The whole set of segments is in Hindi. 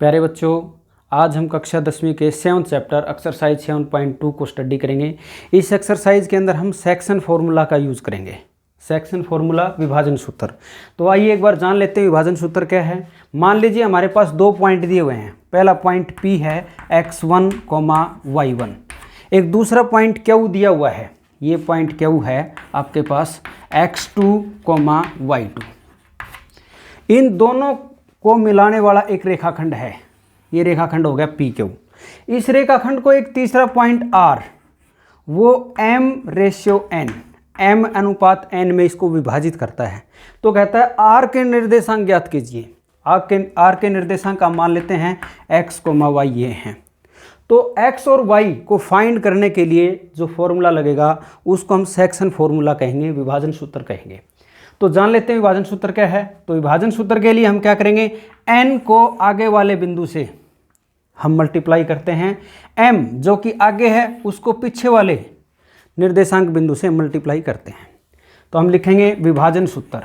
प्यारे बच्चों, आज हम कक्षा 10वीं के 7th चैप्टर एक्सरसाइज 7.2 को स्टडी करेंगे। इस एक्सरसाइज के अंदर हम सेक्शन फॉर्मूला का यूज़ करेंगे। सेक्शन फॉर्मूला, विभाजन सूत्र। तो आइए एक बार जान लेते हैं विभाजन सूत्र क्या है। मान लीजिए हमारे पास दो पॉइंट दिए हुए हैं। पहला पॉइंट P है x1, y1। एक दूसरा पॉइंट Q दिया हुआ है। ये पॉइंट Q है आपके पास x2, y2। इन दोनों को मिलाने वाला एक रेखाखंड है। ये रेखाखंड हो गया PQ। इस रेखाखंड को एक तीसरा पॉइंट R, वो m/n, m अनुपात n में इसको विभाजित करता है। तो कहता है R के निर्देशांक ज्ञात कीजिए। R के निर्देशांक का मान लेते हैं x, y ये हैं। तो x और y को फाइंड करने के लिए जो फॉर्मूला लगेगा उसको हम सेक्शन फॉर्मूला कहेंगे, विभाजन सूत्र कहेंगे। तो जान लेते हैं विभाजन सूत्र क्या है। तो विभाजन सूत्र के लिए हम क्या करेंगे, n को आगे वाले बिंदु से हम मल्टीप्लाई करते हैं, m जो कि आगे है उसको पीछे वाले निर्देशांक बिंदु से मल्टीप्लाई करते हैं। तो हम लिखेंगे विभाजन सूत्र।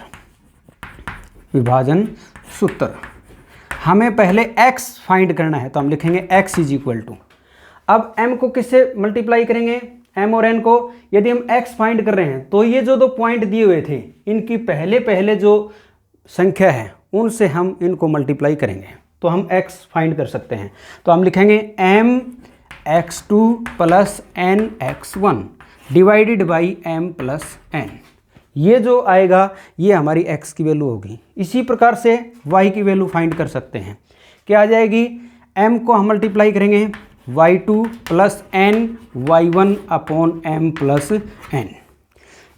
विभाजन सूत्र हमें पहले x फाइंड करना है, तो हम लिखेंगे x इज इक्वल टू, अब m को किससे मल्टीप्लाई करेंगे, m और n को। यदि हम x फाइंड कर रहे हैं तो ये जो दो पॉइंट दिए हुए थे इनकी पहले जो संख्या है उनसे हम इनको मल्टीप्लाई करेंगे, तो हम x फाइंड कर सकते हैं। तो हम लिखेंगे m x2 plus n x1 divided by m plus n। ये जो आएगा ये हमारी x की वैल्यू होगी। इसी प्रकार से y की वैल्यू फाइंड कर सकते हैं। क्या आ जाएगी, m को हम मल्टीप्लाई करेंगे y2 plus n y1 upon m plus n।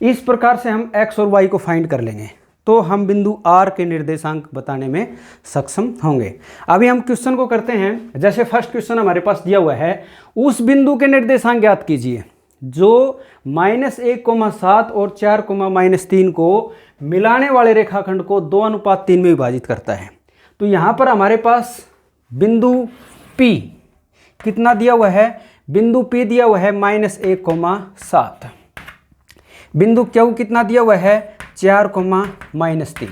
इस प्रकार से हम x और y को फाइंड कर लेंगे तो हम बिंदु R के निर्देशांक बताने में सक्षम होंगे। अभी हम क्वेश्चन को करते हैं। जैसे फर्स्ट क्वेश्चन हमारे पास दिया हुआ है, उस बिंदु के निर्देशांक ज्ञात कीजिए जो -1,7 और 4,-3 को मिलाने वाले रेखाखंड को 2:3 में विभाजित करता है। तो यहाँ पर हमारे पास बिंदु P कितना दिया हुआ है, बिंदु P दिया हुआ है -1,7। बिंदु Q कितना दिया हुआ है 4,-3।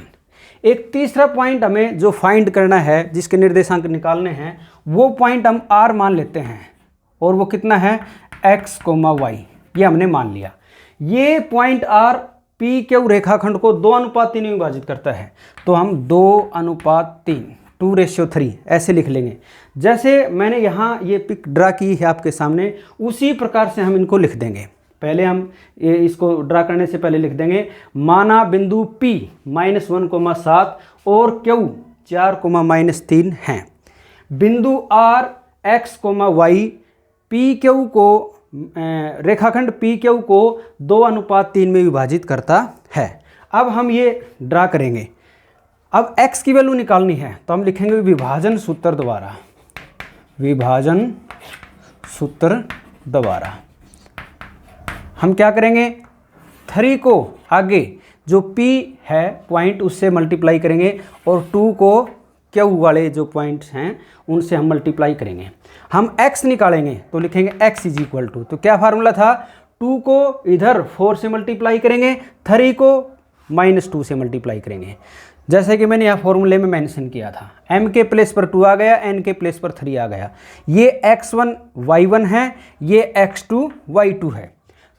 एक तीसरा पॉइंट हमें जो फाइंड करना है, जिसके निर्देशांक निकालने हैं, वो पॉइंट हम R मान लेते हैं और वो कितना है x, y। ये हमने मान लिया। ये पॉइंट R PQ रेखाखंड को 2:3 में विभाजित करता है, तो हम 2:3 2:3 ऐसे लिख लेंगे। जैसे मैंने यहाँ ये पिक ड्रा की है आपके सामने, उसी प्रकार से हम इनको लिख देंगे। पहले हम इसको ड्रा करने से पहले लिख देंगे, माना बिंदु P -1,7 और Q 4,-3 हैं। बिंदु R x, y PQ को रेखाखंड PQ को 2:3 में विभाजित करता है। अब हम ये ड्रा करेंगे। अब x की वैल्यू निकालनी है तो हम लिखेंगे विभाजन सूत्र द्वारा। विभाजन सूत्र द्वारा हम क्या करेंगे, 3 को आगे जो P है पॉइंट उससे मल्टीप्लाई करेंगे और 2 को Q वाले जो पॉइंट्स हैं उनसे हम मल्टीप्लाई करेंगे। हम x निकालेंगे तो लिखेंगे x इज इक्वल टू, तो क्या फार्मूला था, 2 को इधर 4 से मल्टीप्लाई करेंगे, 3 को -2 से मल्टीप्लाई करेंगे। जैसे कि मैंने यहाँ फॉर्मूले में मेंशन किया था, m के प्लेस पर 2 आ गया, n के प्लेस पर 3 आ गया। ये x1 y1 है, ये x2 y2 है।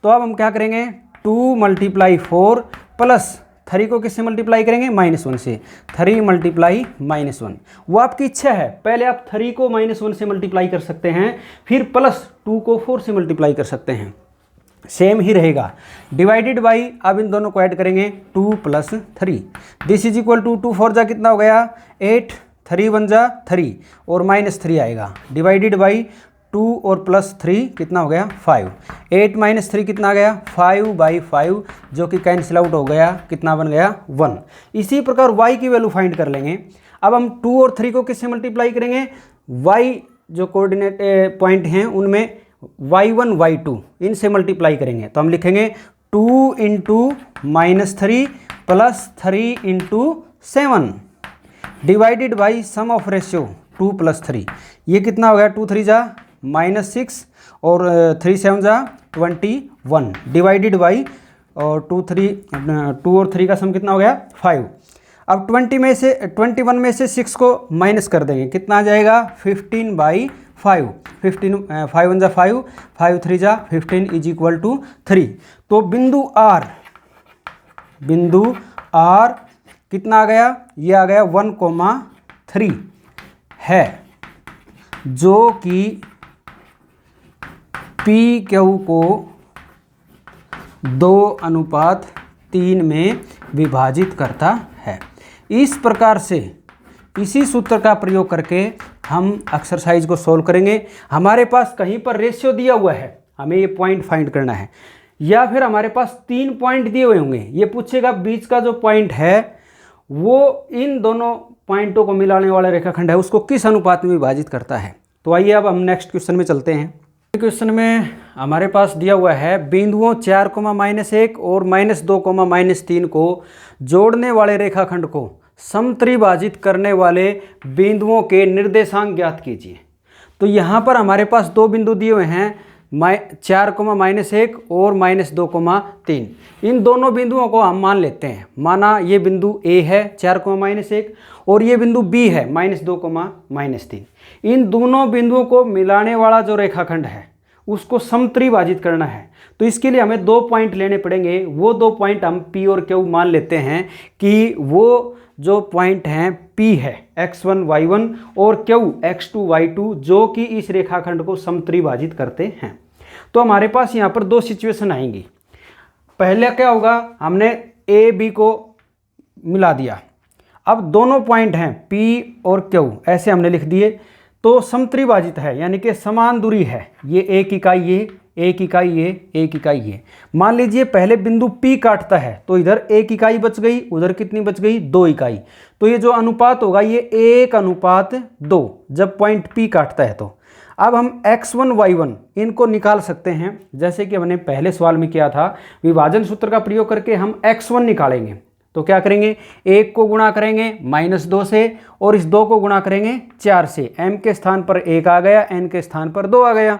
तो अब हम क्या करेंगे, 2 × 4 प्लस 3 को किससे मल्टीप्लाई करेंगे, -1 से। 3 × -1, वो आपकी इच्छा है। पहले आप 3 को -1 से मल्टीप्लाई कर सकते हैं, फिर प्लस 2 को 4 से मल्टीप्लाई कर सकते हैं, सेम ही रहेगा। डिवाइडेड बाई, अब इन दोनों को ऐड करेंगे 2 + 3। दिस इज इक्वल टू 2 4 जा कितना हो गया 8, 3 1 जा 3 और -3 आएगा। डिवाइडेड बाई 2 और +3 कितना हो गया 5। 8 - 3 कितना आ गया 5/5, जो कि कैंसिल आउट हो गया, कितना बन गया 1। इसी प्रकार y की वैल्यू फाइंड कर लेंगे। अब हम 2 और 3 को किससे मल्टीप्लाई करेंगे, y जो कोऑर्डिनेट पॉइंट हैं उनमें y1 y2 इनसे मल्टीप्लाई करेंगे। तो हम लिखेंगे 2 × -3 plus 3 × 7 divided by sum of ratio 2 + 3। ये कितना हो गया 2 3 जा -6 और 3 7 जा 21 डिवाइडेड बाई और 2 और 3 का सम कितना हो गया 5। अब 21 में से 6 को माइनस कर देंगे, कितना आ जाएगा 15/5। 15 5 1 जा 5, 5 3 जा 15 इज इक्वल टू 3। तो बिंदु R कितना आ गया, ये आ गया 1,3 है, जो कि PQ को 2:3 में विभाजित करता है। इस प्रकार से इसी सूत्र का प्रयोग करके हम एक्सरसाइज को सोल्व करेंगे। हमारे पास कहीं पर रेशियो दिया हुआ है, हमें ये पॉइंट फाइंड करना है, या फिर हमारे पास 3 पॉइंट दिए हुए होंगे, ये पूछेगा बीच का जो पॉइंट है वो इन दोनों पॉइंटों को मिलाने वाला रेखाखंड है उसको किस अनुपात में विभाजित करता है। तो आइए अब हम नेक्स्ट क्वेश्चन में चलते हैं। क्वेश्चन में हमारे पास दिया हुआ है बिंदुओं 4,-1 और -2,-3 को जोड़ने वाले रेखाखंड को समत्रिभाजित करने वाले बिंदुओं के निर्देशांक ज्ञात कीजिए। तो यहाँ पर हमारे पास दो बिंदु दिए हुए हैं 4,-1 और -2,3। इन दोनों बिंदुओं को हम मान लेते हैं, माना ये बिंदु A है 4,-1 और ये बिंदु B है -2,-3। इन दोनों बिंदुओं को मिलाने वाला जो रेखाखंड है उसको समत्रिभाजित करना है। तो इसके लिए हमें 2 पॉइंट लेने पड़ेंगे। वो 2 पॉइंट हम P और Q मान लेते हैं कि वो जो पॉइंट हैं P है x1 y1 और Q x2 y2, जो कि इस रेखाखंड को समत्रिभाजित करते हैं। तो हमारे पास यहाँ पर 2 सिचुएशन आएंगी। पहले क्या होगा, हमने A B को मिला दिया, अब दोनों पॉइंट हैं P और Q ऐसे हमने लिख दिए, तो समत्रिभाजित है यानी कि समान दूरी है। ये एक इकाई ये, एक इकाई ये, एक इकाई ये। मान लीजिए पहले बिंदु P काटता है तो इधर 1 इकाई बच गई, उधर कितनी बच गई 2 इकाई। तो ये जो अनुपात होगा ये 1:2 जब पॉइंट P काटता है। तो अब हम x1 y1 इनको निकाल सकते हैं, जैसे कि हमने पहले सवाल में किया था। विभाजन सूत्र का प्रयोग करके हम x1 निकालेंगे। तो क्या करेंगे, 1 को गुणा करेंगे -2 से और इस 2 को गुणा करेंगे 4 से। m के स्थान पर 1 आ गया, n के स्थान पर 2 आ गया।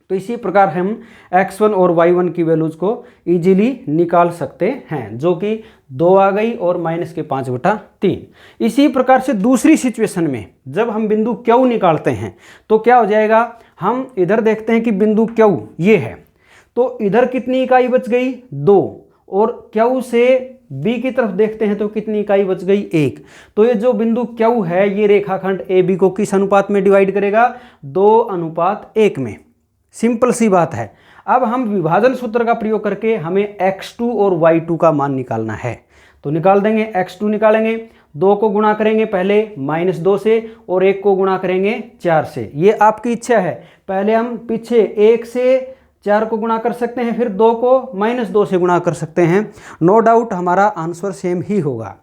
तो इसी प्रकार हम x1 और y1 की वैल्यूज को इजीली निकाल सकते हैं, जो कि 2 आ गई और -5/3। इसी प्रकार से दूसरी सिचुएशन में जब हम बिंदु Q निकालते हैं तो क्या हो जाएगा, हम इधर देखते हैं कि बिंदु Q ये है, तो इधर कितनी इकाई बच गई 2, और Q से B की तरफ देखते हैं तो कितनी इकाई बच गई 1। तो ये जो बिंदु Q है ये रेखाखंड AB को किस अनुपात में डिवाइड करेगा, 2:1 में। सिंपल सी बात है। अब हम विभाजन सूत्र का प्रयोग करके हमें x2 और y2 का मान निकालना है। तो निकाल देंगे, x2 निकालेंगे, 2 को गुणा करेंगे पहले -2 से और 1 को गुणा करेंगे 4 से। ये आपकी इच्छा है, पहले हम पीछे 1 से 4 को गुणा कर सकते हैं, फिर 2 को -2 से गुणा कर सकते हैं। नो डाउट हमारा आंसर सेम ही होगा।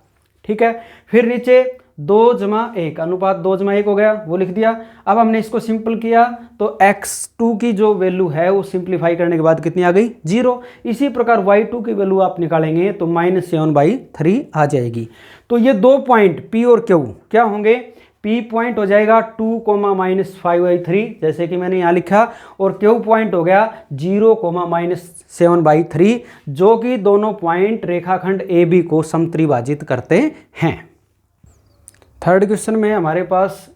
ठीक है, फिर नीचे 2:1 अनुपात 2:1 हो गया, वो लिख दिया। अब हमने इसको सिंपल किया तो x2 की जो वैल्यू है वो सिंप्लीफाई करने के बाद कितनी आ गई 0। इसी प्रकार y2 की वैल्यू आप निकालेंगे तो -7/3 आ जाएगी। तो ये 2 पॉइंट P और Q क्या होंगे, P पॉइंट हो जाएगा 2, -5/3 जैसे कि मैंने यहाँ लिखा, और Q पॉइंट हो गया 0, -7/3, जो कि दोनों पॉइंट रेखाखंड AB को समत्रिभाजित करते हैं। थर्ड क्वेश्चन में हमारे पास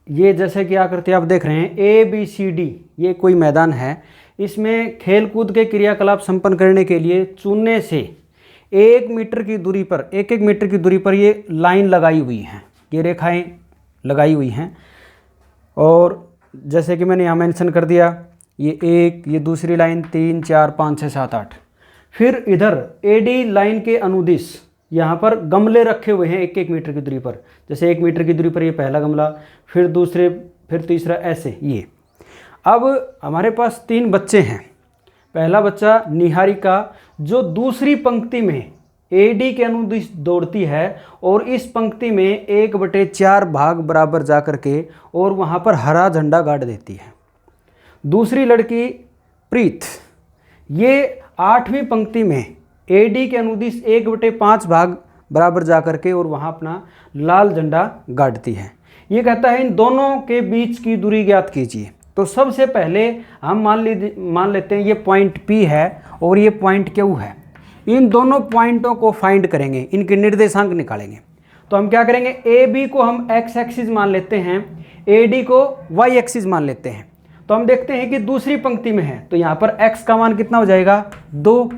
ये जैसे कि आकृति आप देख रहे हैं ABCD, ये कोई मैदान है। इसमें खेल कूद के क्रियाकलाप संपन्न करने के लिए चुनने से 1 मीटर की दूरी पर 1-1 मीटर की दूरी पर ये लाइन लगाई हुई हैं, ये रेखाएं लगाई हुई हैं। और जैसे कि मैंने यहाँ मेंशन कर दिया, ये 1, ये दूसरी लाइन 3, 4, 5, 6, 7, 8। फिर इधर AD लाइन के अनुदिश यहाँ पर गमले रखे हुए हैं 1-1 मीटर की दूरी पर। जैसे 1 मीटर की दूरी पर ये पहला गमला, फिर दूसरे, फिर तीसरा, ऐसे ये। अब हमारे पास 3 बच्चे हैं। पहला बच्चा निहारिका, जो दूसरी पंक्ति में AD के अनुदिश दौड़ती है और इस पंक्ति में 1/4 भाग बराबर जा करके और वहाँ पर हरा झंडा गाड़ देती है। दूसरी लड़की प्रीत, ये 8वीं पंक्ति में AD के अनुदिश 1/5 भाग बराबर जा करके और वहाँ अपना लाल झंडा गाड़ती है। ये कहता है इन दोनों के बीच की दूरी ज्ञात कीजिए। तो सबसे पहले हम मान लेते हैं ये पॉइंट P है और ये पॉइंट Q है। इन दोनों पॉइंटों को फाइंड करेंगे, इनके निर्देशांक निकालेंगे। तो हम क्या करेंगे, ए बी को हम एक्स एक्सिस मान लेते हैं, ए डी को वाई एक्सिस मान लेते हैं। तो हम देखते हैं कि दूसरी पंक्ति में है, तो यहाँ पर x का मान कितना हो जाएगा 2।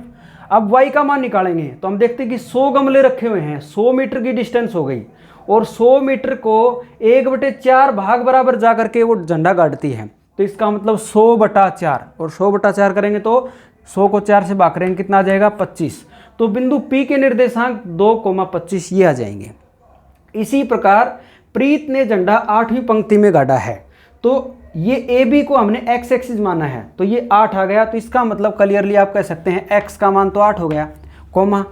अब y का मान निकालेंगे, तो हम देखते हैं कि 100 गमले रखे हुए हैं, 100 मीटर की डिस्टेंस हो गई, और 100 मीटर को 1/4 भाग बराबर जा करके वो झंडा गाड़ती है। तो इसका मतलब 100/4, और 100/4 करेंगे तो 100 को 4 से भाग करेंगे, कितना आ जाएगा 25। तो बिंदु P के निर्देशांक 2,25 ये आ जाएंगे। इसी प्रकार प्रीत ने झंडा 8वीं पंक्ति में गाड़ा है, तो ये ए बी को हमने एक्स एक्सिस माना है, तो ये 8 आ गया। तो इसका मतलब क्लियरली आप कह सकते हैं x का मान तो 8 हो गया, कोमा।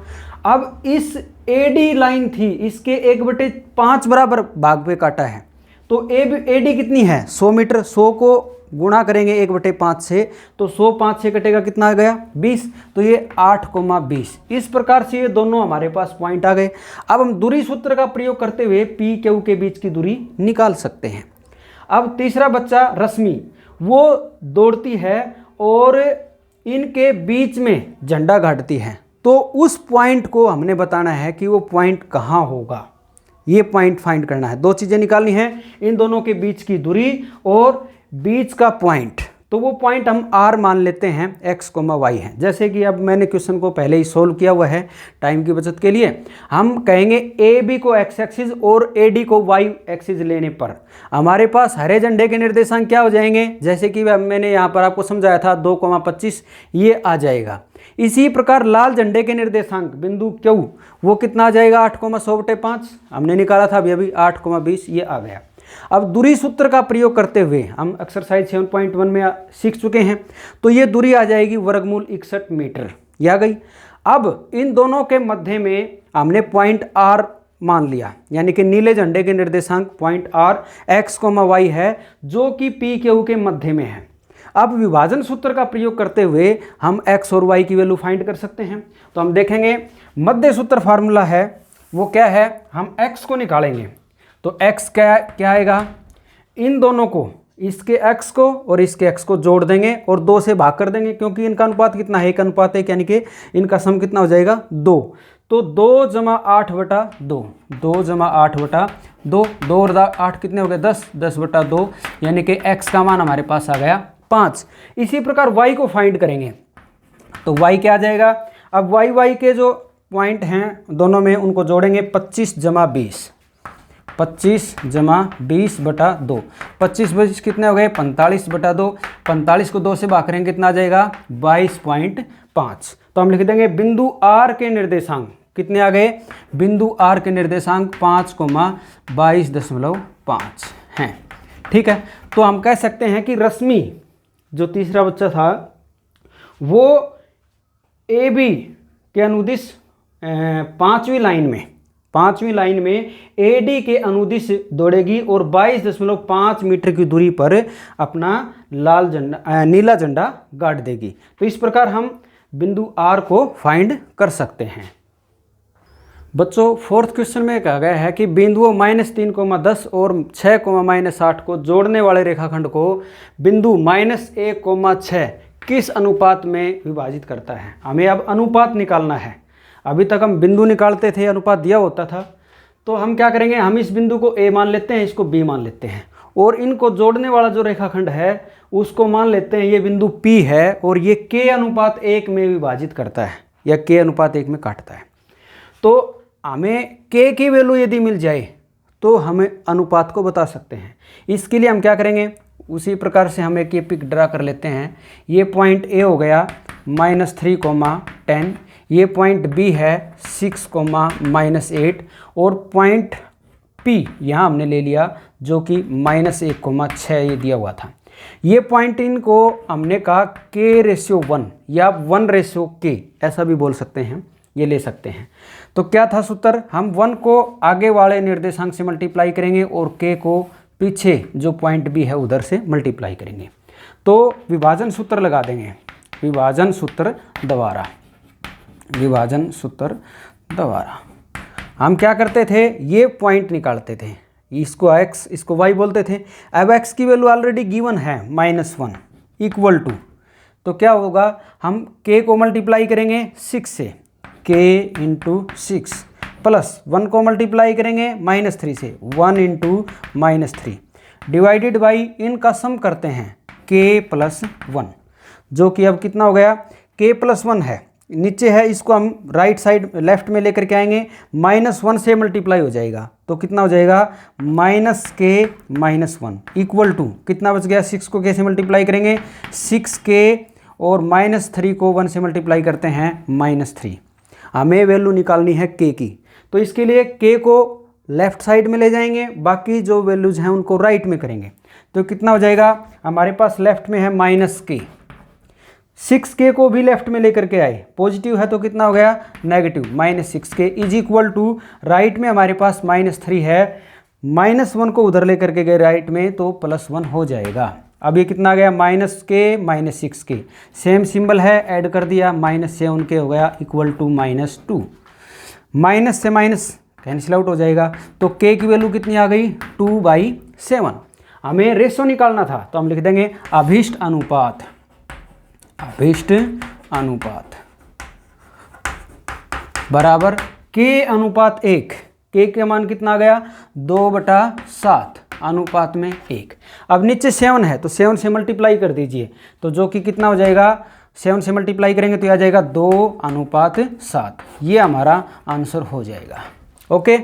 अब इस ए डी लाइन थी, इसके 1/5 बराबर भाग पे काटा है, तो ए डी कितनी है 100 मीटर, 100 को गुणा करेंगे 1/5 से, तो 100 5 से कटेगा, कितना आ गया 20। तो ये 8,20। इस प्रकार से ये दोनों हमारे पास पॉइंट आ गए। अब हम दूरी सूत्र का प्रयोग करते हुए पी क्यू के बीच की दूरी निकाल सकते हैं। अब तीसरा बच्चा रश्मि, वो दौड़ती है और इनके बीच में झंडा गाड़ती है, तो उस पॉइंट को हमने बताना है कि वो पॉइंट कहाँ होगा। ये पॉइंट फाइंड करना है, दो चीज़ें निकालनी है, इन दोनों के बीच की दूरी और बीच का पॉइंट। तो वो पॉइंट हम r मान लेते हैं, x, y है। जैसे कि अब मैंने क्वेश्चन को पहले ही सोल्व किया हुआ है टाइम की बचत के लिए। हम कहेंगे ए बी को x एक्सिस और ए डी को y एक्सिस लेने पर हमारे पास हरे झंडे के निर्देशांक क्या हो जाएंगे, जैसे कि मैंने यहाँ पर आपको समझाया था 2,25 ये आ जाएगा। इसी प्रकार लाल झंडे के निर्देशांक बिंदु Q वो कितना आ जाएगा 8,100/5, हमने निकाला था अभी 8,20 ये आ गया। अब दूरी सूत्र का प्रयोग करते हुए हम एक्सरसाइज 7.1 में सीख चुके हैं, तो ये दूरी आ जाएगी वर्गमूल 61 मीटर, ये आ गई। अब इन दोनों के मध्य में हमने पॉइंट R मान लिया, यानी कि नीले झंडे के निर्देशांक पॉइंट R x, y है, जो कि P Q के मध्य में है। अब विभाजन सूत्र का प्रयोग करते हुए हम x और y की वैल्यू फाइंड कर सकते हैं। तो हम देखेंगे मध्य सूत्र फार्मूला है वो क्या है, हम x को निकालेंगे, तो x क्या आएगा, इन दोनों को, इसके x को और इसके x को जोड़ देंगे और 2 से भाग कर देंगे, क्योंकि इनका अनुपात कितना है, 1 अनुपात 1, यानी कि इनका सम कितना हो जाएगा 2। तो 2 + 8/2, 2 + 8/2, 2 और 8 कितने हो गए 10, 10/2, यानी कि x का मान हमारे पास आ गया 5। इसी प्रकार y को फाइंड करेंगे, तो y क्या आ जाएगा। अब y के जो पॉइंट हैं दोनों में उनको जोड़ेंगे, 25 + 20, 25 + 20/2, 25 कितने हो गए 45/2, 45 को 2 से भाग करेंगे, कितना आ जाएगा 22.5। तो हम लिख देंगे बिंदु R के निर्देशांक कितने आ गए, बिंदु R के निर्देशांक 5,22.5 हैं। ठीक है, तो हम कह सकते हैं कि रश्मि जो तीसरा बच्चा था वो ए बी के अनुदिश 5वीं लाइन में ए डी के अनुदिश दौड़ेगी और 22.5 मीटर की दूरी पर अपना नीला झंडा गाड़ देगी। तो इस प्रकार हम बिंदु R को फाइंड कर सकते हैं। बच्चों फोर्थ क्वेश्चन में कहा गया है कि बिंदुओं -3,10 और 6,-8 को जोड़ने वाले रेखाखंड को बिंदु -1,6 किस अनुपात में विभाजित करता है। हमें अब अनुपात निकालना है। अभी तक हम बिंदु निकालते थे, अनुपात दिया होता था, तो हम क्या करेंगे, हम इस बिंदु को A मान लेते हैं, इसको B मान लेते हैं, और इनको जोड़ने वाला जो रेखाखंड है उसको मान लेते हैं ये बिंदु P है, और ये K/1 में विभाजित करता है या K/1 में काटता है। तो हमें K की वैल्यू यदि मिल जाए तो हमें अनुपात को बता सकते हैं। इसके लिए हम क्या करेंगे, उसी प्रकार से हम एक ये पिक ड्रा कर लेते हैं। ये पॉइंट A हो गया -3,10, ये पॉइंट B है 6,-8, और पॉइंट P यहाँ हमने ले लिया जो कि -1,6 ये दिया हुआ था। ये पॉइंट इनको हमने कहा K/1 या 1/K ऐसा भी बोल सकते हैं, ये ले सकते हैं। तो क्या था सूत्र, हम 1 को आगे वाले निर्देशांक से मल्टीप्लाई करेंगे और K को पीछे जो पॉइंट B है उधर से मल्टीप्लाई करेंगे। तो विभाजन सूत्र लगा देंगे, विभाजन सूत्र द्वारा हम क्या करते थे, ये पॉइंट निकालते थे, इसको x इसको y बोलते थे। अब x की वैल्यू ऑलरेडी गिवन है -1 इक्वल टू, तो क्या होगा, हम k को मल्टीप्लाई करेंगे 6 से, के इंटू 6 प्लस 1 को मल्टीप्लाई करेंगे -3 से 1 इंटू -3 डिवाइडेड बाई इनका सम करते हैं k प्लस 1 जो कि अब कितना हो गया k प्लस 1 है नीचे है इसको हम राइट साइड लेफ्ट में लेकर के आएंगे -1 से मल्टीप्लाई हो जाएगा तो कितना हो जाएगा -k -1 इक्वल टू कितना बच गया 6 को k से मल्टीप्लाई करेंगे 6k और -3 को 1 से मल्टीप्लाई करते हैं -3 हमें वैल्यू निकालनी है k की तो इसके लिए k को लेफ्ट साइड में ले जाएंगे बाकी जो वैल्यूज हैं उनको राइट में करेंगे तो कितना हो जाएगा हमारे पास लेफ्ट में है -k 6k को भी लेफ्ट में लेकर के आए पॉजिटिव है तो कितना हो गया negative -6k is equal to right में हमारे पास -3 है -1 को उधर लेकर के गए राइट में तो +1 हो जाएगा। अब ये कितना आ गया -k -6k सेम सिंबल है ऐड कर दिया -7k हो गया इक्वल टू -2 माइनस से माइनस कैंसिल आउट हो जाएगा तो k की वैल्यू कितनी आ गई 2/7। हमें रेशो निकालना था तो हम लिख देंगे अभीष्ट अनुपात बराबर k अनुपात 1 k का मान कितना आ गया 2/7 अनुपात में 1। अब नीचे 7 है तो 7 से मल्टीप्लाई कर दीजिए तो जो कि कितना हो जाएगा 7 से मल्टीप्लाई करेंगे तो आ जाएगा 2/7 ये हमारा आंसर हो जाएगा। ओके।